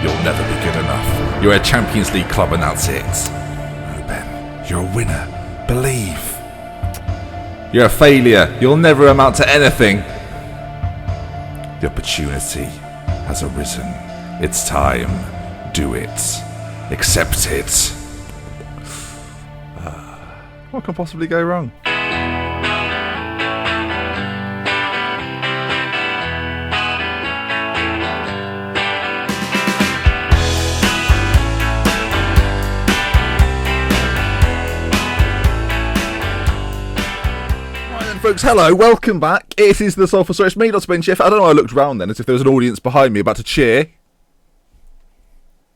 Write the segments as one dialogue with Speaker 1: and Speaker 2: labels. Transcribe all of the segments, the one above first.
Speaker 1: You'll never be good enough. You're a Champions League club and that's it. No, Ben, you're a winner. Believe. You're a failure. You'll never amount to anything. The opportunity has arisen. It's time. Do it. Accept it. What can possibly go wrong? Folks, hello, welcome back. It is the Salford Story. It's me, Dr. Ben Chef. I don't know why I looked round then as if there was an audience behind me about to cheer.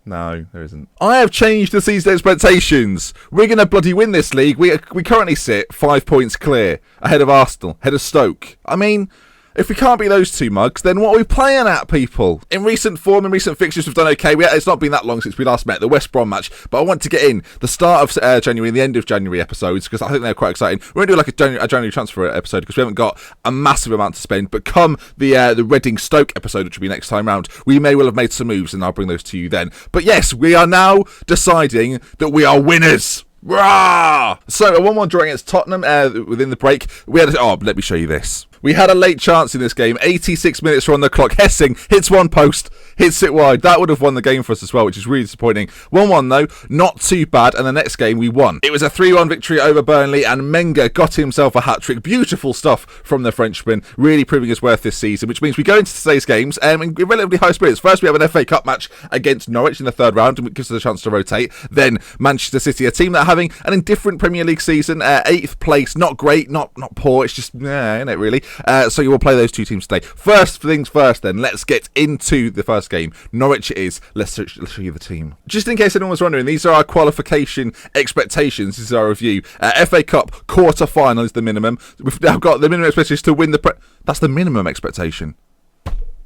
Speaker 1: No, there isn't. I have changed the season expectations. We're going to bloody win this league. We currently sit 5 points clear ahead of Arsenal, ahead of Stoke. I mean, if we can't beat those two mugs, then what are we playing at, people? In recent form, in recent fixtures, we've done okay. It's not been that long since we last met, the West Brom match, but I want to get in the start of January and the end of January episodes because I think they're quite exciting. We're going to do like a January transfer episode because we haven't got a massive amount to spend, but come the Reading Stoke episode, which will be next time round, we may well have made some moves and I'll bring those to you then. But yes, we are now deciding that we are winners. Rah! So a 1-1 draw against Tottenham within the break. Let me show you this. We had a late chance in this game. 86 minutes are on the clock. Hessing hits one post, hits it wide. That would have won the game for us as well, which is really disappointing. 1-1 though, not too bad. And the next game we won. It was a 3-1 victory over Burnley and Menga got himself a hat-trick. Beautiful stuff from the Frenchman. Really proving his worth this season, which means we go into today's games in relatively high spirits. First we have an FA Cup match against Norwich in the third round, and it gives us a chance to rotate. Then Manchester City, a team that are having an indifferent Premier League season. 8th place, not great, not poor. It's just, isn't it really? So you will play those two teams today. First things first then, let's get into the first game. Norwich it is. Let's show you the team. Just in case anyone was wondering, these are our qualification expectations. This is our review. FA Cup quarter-final is the minimum. We've now got the minimum expectation to win the... That's the minimum expectation.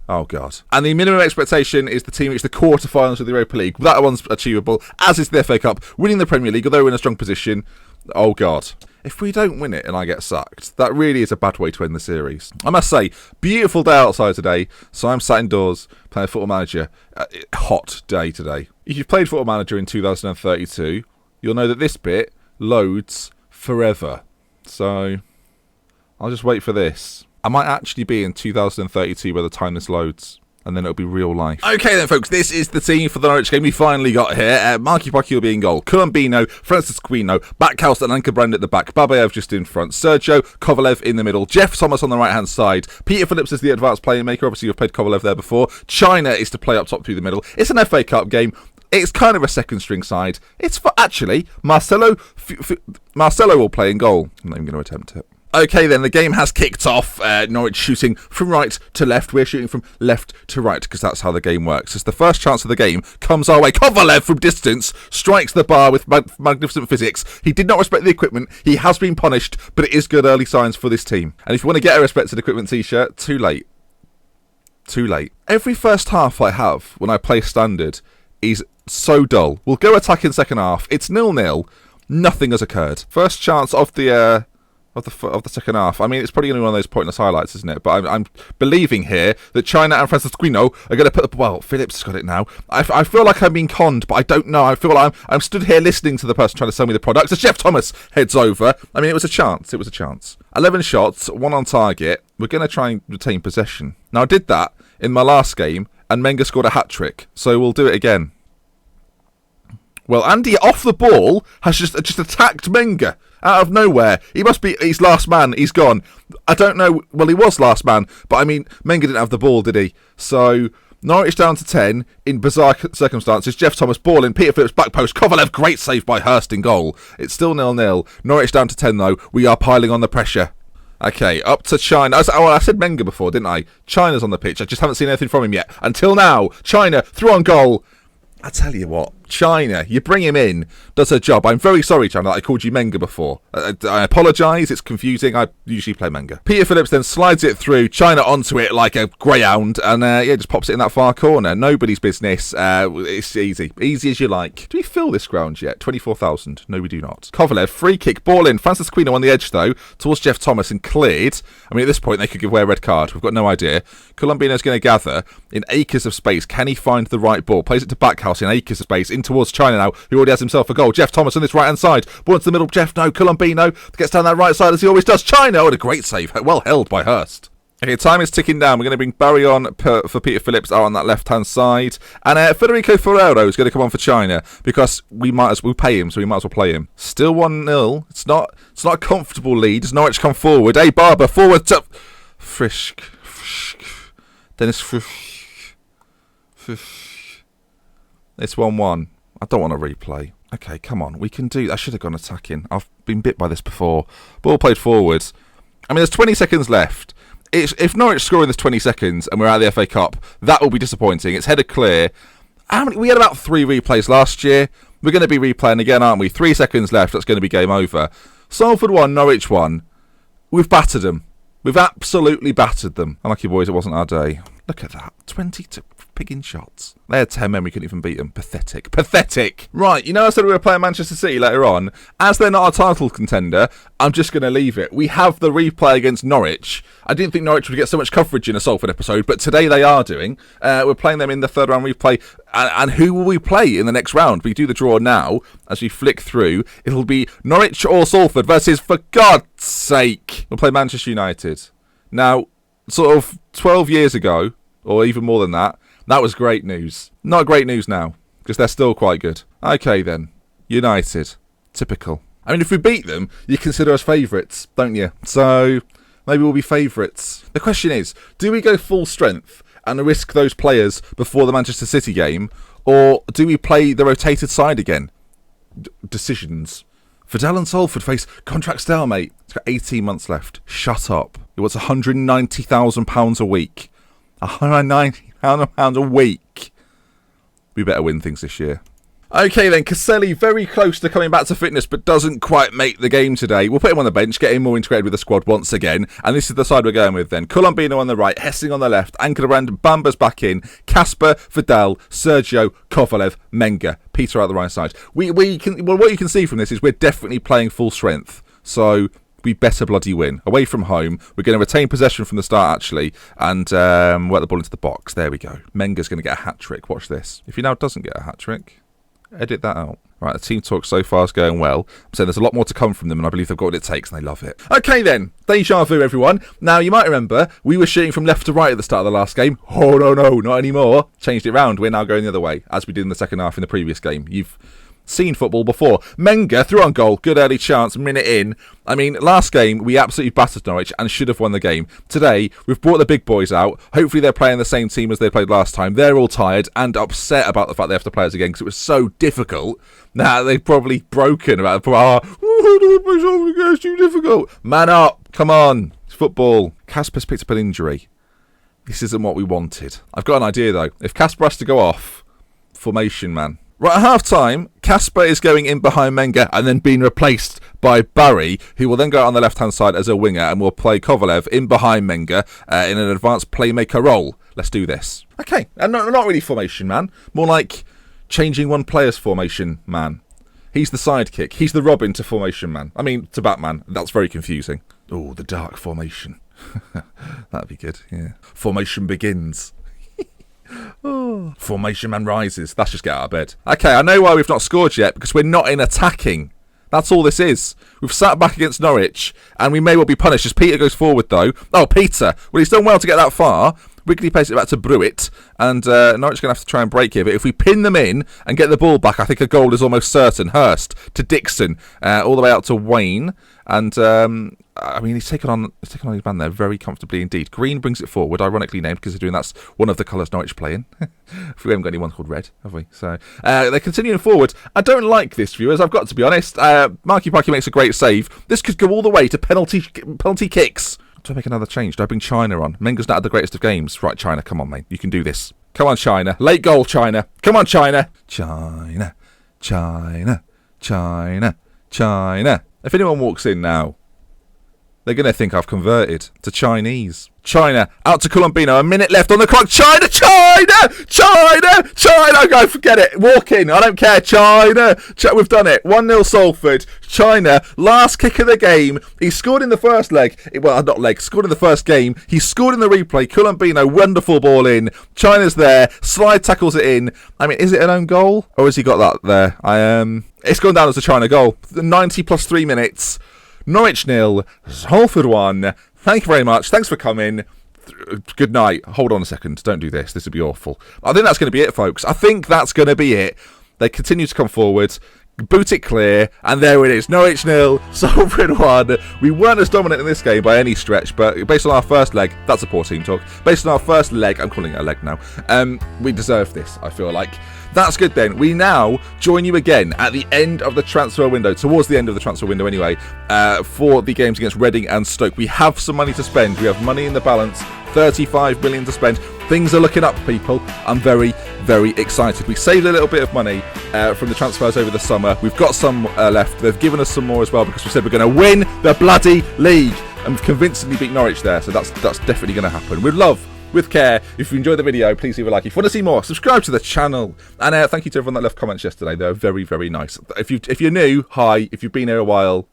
Speaker 1: Oh, God. And the minimum expectation is the team reach the quarter-finals of the Europa League. That one's achievable, as is the FA Cup. Winning the Premier League, although we're in a strong position. Oh, God. If we don't win it and I get sacked, that really is a bad way to end the series. I must say, beautiful day outside today, so I'm sat indoors playing Football Manager. Hot day today. If you've played Football Manager in 2032, you'll know that this bit loads forever. So, I'll just wait for this. I might actually be in 2032 by the time this loads. And then it'll be real life. Okay then, folks, this is the team for the Norwich game we finally got here. Marky Pocky will be in goal. Columbino, Francis Quino, Backhouse and Anka Brand at the back. Babayev just in front. Sergio Kovalev in the middle. Jeff Thomas on the right-hand side. Peter Phillips is the advanced playmaker. Obviously, you've played Kovalev there before. China is to play up top through the middle. It's an FA Cup game. It's kind of a second-string side. It's for, actually, Marcelo will play in goal. I'm not even going to attempt it. Okay then, the game has kicked off. Norwich shooting from right to left. We're shooting from left to right because that's how the game works. As the first chance of the game comes our way. Kovalev from distance strikes the bar with magnificent physics. He did not respect the equipment. He has been punished, but it is good early signs for this team. And if you want to get a respected equipment t-shirt, too late. Too late. Every first half I have when I play standard is so dull. We'll go attack in second half. It's 0-0. Nothing has occurred. First chance of the second half. I mean, it's probably going to be one of those pointless highlights, isn't it? But I'm believing here that China and Francis Quino are going to put the... Well, Phillips has got it now. I feel like I'm being conned, but I don't know. I feel like I'm stood here listening to the person trying to sell me the product. So Jeff Thomas heads over. I mean, it was a chance. 11 shots, 1 on target. We're going to try and retain possession. Now, I did that in my last game, and Menga scored a hat-trick. So we'll do it again. Well, Andy, off the ball, has just attacked Menga. Out of nowhere. He's last man. He's gone. I don't know. Well, he was last man. But, I mean, Menga didn't have the ball, did he? So, Norwich down to 10 in bizarre circumstances. Jeff Thomas ball in. Peter Phillips back post. Kovalev, great save by Hurst in goal. It's still 0-0. Norwich down to 10, though. We are piling on the pressure. Okay, up to China. I said Menga before, didn't I? China's on the pitch. I just haven't seen anything from him yet. Until now. China, through on goal. I tell you what. China. You bring him in, does her job. I'm very sorry, China, that I called you Menga before. I apologise, it's confusing. I usually play Menga. Peter Phillips then slides it through, China onto it like a greyhound, and just pops it in that far corner. Nobody's business. It's easy. Easy as you like. Do we fill this ground yet? 24,000. No, we do not. Kovalev, free kick, ball in. Francis Quino on the edge, though, towards Jeff Thomas and cleared. I mean, at this point, they could give away a red card. We've got no idea. Colombino's going to gather in acres of space. Can he find the right ball? Plays it to Backhouse in acres of space, in towards China now, who already has himself a goal. Jeff Thomas on this right-hand side. Ball into the middle. Jeff, no. Colombino gets down that right side as he always does. China, what a great save. Well held by Hurst. Okay, time is ticking down. We're going to bring Barry on for Peter Phillips out on that left-hand side. And Federico Ferrero is going to come on for China because we pay him, so we might as well play him. Still 1-0. It's not a comfortable lead. Does Norwich come forward? Hey, Barber, forward to... Frisk. Dennis Frisk. It's 1-1. I don't want to replay. Okay, come on. We can do... I should have gone attacking. I've been bit by this before. Ball played forward. I mean, there's 20 seconds left. If Norwich score in this 20 seconds and we're out of the FA Cup, that will be disappointing. It's headed clear. We had about 3 replays last year. We're going to be replaying again, aren't we? 3 seconds left. That's going to be game over. Salford 1, Norwich 1. We've battered them. We've absolutely battered them. Unlucky boys, it wasn't our day. Look at that. 22 pigging shots. They had 10 men, we couldn't even beat them. Pathetic. Pathetic. Right, you know I said we were playing Manchester City later on. As they're not a title contender, I'm just going to leave it. We have the replay against Norwich. I didn't think Norwich would get so much coverage in a Salford episode, but today they are doing. We're playing them in the third round replay. And who will we play in the next round? We do the draw now. As we flick through, it'll be Norwich or Salford versus, for God's sake, we'll play Manchester United. Now, sort of 12 years ago, or even more than that, that was great news. Not great news now, because they're still quite good. Okay then, United. Typical. I mean, if we beat them, you consider us favourites, don't you? So, maybe we'll be favourites. The question is, do we go full strength and risk those players before the Manchester City game, or do we play the rotated side again? Decisions. Fidel and Salford face contract stalemate. It's got 18 months left. Shut up. It was £190,000 a week. £190,000 a week. We better win things this year. Okay then, Caselli very close to coming back to fitness but doesn't quite make the game today. We'll put him on the bench, get him more integrated with the squad once again. And this is the side we're going with then. Colombino on the right, Hessing on the left, Ankaraband, Bamba's back in, Casper, Vidal, Sergio, Kovalev, Menga. Peter out the right side. What you can see from this is we're definitely playing full strength. So we better bloody win. Away from home. We're going to retain possession from the start, actually, and work the ball into the box. There we go. Menga's going to get a hat-trick. Watch this. If he now doesn't get a hat-trick, edit that out. Right, the team talk so far is going well. I'm saying there's a lot more to come from them, and I believe they've got what it takes, and they love it. Okay, then. Deja vu, everyone. Now, you might remember, we were shooting from left to right at the start of the last game. Oh, no, not anymore. Changed it round. We're now going the other way, as we did in the second half in the previous game. You've seen football before. Menga through on goal, good early chance, minute in. I mean, last game we absolutely battered Norwich and should have won the game. Today we've brought the big boys out. Hopefully they're playing the same team as they played last time. They're all tired and upset about the fact they have to play us again because it was so difficult. Now they've probably broken about it's too difficult. Man up, come on, it's football. Casper's picked up an injury. This isn't what we wanted. I've got an idea though. If Casper has to go off, formation man. Right, at half-time, Casper is going in behind Menga and then being replaced by Barry, who will then go out on the left-hand side as a winger and will play Kovalev in behind Menga in an advanced playmaker role. Let's do this. Okay, and not really formation man, more like changing one player's formation man. He's the sidekick. He's the Robin to formation man. I mean, to Batman. That's very confusing. Oh, the dark formation. That'd be good, yeah. Formation begins. Oh. Formation man rises. That's just get out of bed. Okay, I know why we've not scored yet, because we're not in attacking. That's all this is. We've sat back against Norwich, and we may well be punished as Peter goes forward, though. Oh, Peter. Well, he's done well to get that far. Wiggly plays it back to Brewitt, and Norwich are going to have to try and break here. But if we pin them in and get the ball back, I think a goal is almost certain. Hurst to Dixon, all the way out to Wayne, and I mean he's taken on his man there very comfortably indeed. Green brings it forward, ironically named considering that's one of the colours Norwich play in. We haven't got anyone called red, have we? So they're continuing forward. I don't like this, viewers. I've got to be honest. Marky Parky makes a great save. This could go all the way to penalty kicks. Do I make another change? Do I bring China on? Menga's not had the greatest of games. Right, China, come on, mate. You can do this. Come on, China. Late goal, China. Come on, China. China, China, China, China. If anyone walks in now, they're going to think I've converted to Chinese. China, out to Colombino, a minute left on the clock. China, China, China, China. Go, forget it. Walk in, I don't care. China. We've done it. 1-0 Salford. China, last kick of the game. He scored in the first leg. Well, not leg, scored in the first game. He scored in the replay. Colombino, wonderful ball in. China's there. Slide tackles it in. I mean, is it an own goal? Or has he got that there? It's gone down as a China goal. 90 plus 3 minutes. Norwich 0, Salford 1. Thank you very much. Thanks for coming. Good night. Hold on a second. Don't do this. This would be awful. I think that's going to be it, folks. I think that's going to be it. They continue to come forward, boot it clear, and there it is. Norwich 0, Salford 1. We weren't as dominant in this game by any stretch, but based on our first leg, that's a poor team talk. Based on our first leg, I'm calling it a leg now, we deserve this, I feel like. That's good then. We now join you again at the end of the transfer window, towards the end of the transfer window anyway, for the games against Reading and Stoke. We have some money to spend. We have money in the balance, 35 million to spend. Things are looking up, people. I'm very, very excited. We saved a little bit of money from the transfers over the summer. We've got some left. They've given us some more as well because we said we're going to win the bloody league. And we've convincingly beat Norwich there, so that's definitely going to happen. With love, with care. If you enjoyed the video, please leave a like. If you want to see more, subscribe to the channel. And thank you to everyone that left comments yesterday. They were very, very nice. If you're new, hi. If you've been here a while,